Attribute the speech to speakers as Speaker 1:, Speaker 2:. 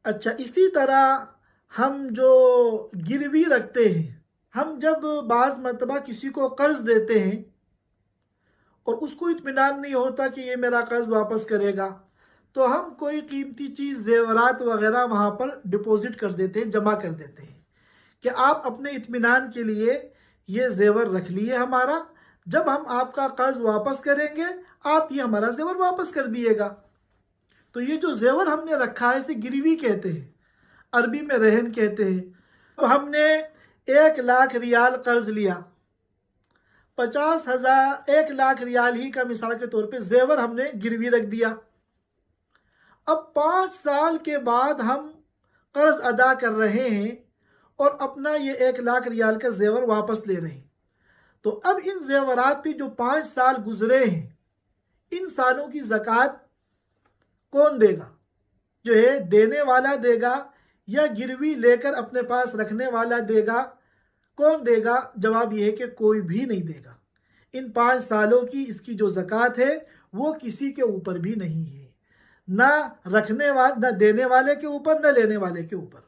Speaker 1: अच्छा, इसी तरह हम जो गिरवी रखते हैं, हम जब बाज़ मरतबा किसी को कर्ज़ देते हैं और उसको इत्मीनान नहीं होता कि ये मेरा कर्ज़ वापस करेगा, तो हम कोई कीमती चीज़, ज़ेवरात वगैरह वहाँ पर डिपॉज़िट कर देते हैं, जमा कर देते हैं कि आप अपने इत्मीनान के लिए ये ज़ेवर रख लिए हमारा, जब हम आपका कर्ज़ वापस करेंगे आप ये हमारा ज़ेवर वापस कर दिएगा। तो ये जो ज़ेवर हमने रखा है इसे गिरवी कहते हैं, अरबी में रहन कहते हैं। अब हमने 1 लाख रियाल कर्ज़ लिया, 50,000, 1 लाख रियाल ही का मिसाल के तौर पे ज़ेवर हमने गिरवी रख दिया। अब 5 साल के बाद हम कर्ज़ अदा कर रहे हैं और अपना ये 1 लाख रियाल का ज़ेवर वापस ले रहे हैं। तो अब इन ज़ेवरात पे जो 5 साल गुजरे हैं, इन सालों की ज़कात कौन देगा? जो है देने वाला देगा या गिरवी लेकर अपने पास रखने वाला देगा? कौन देगा? जवाब यह है कि कोई भी नहीं देगा। इन 5 सालों की इसकी जो ज़कात है वो किसी के ऊपर भी नहीं है, ना रखने वाले, ना देने वाले के ऊपर, ना लेने वाले के ऊपर।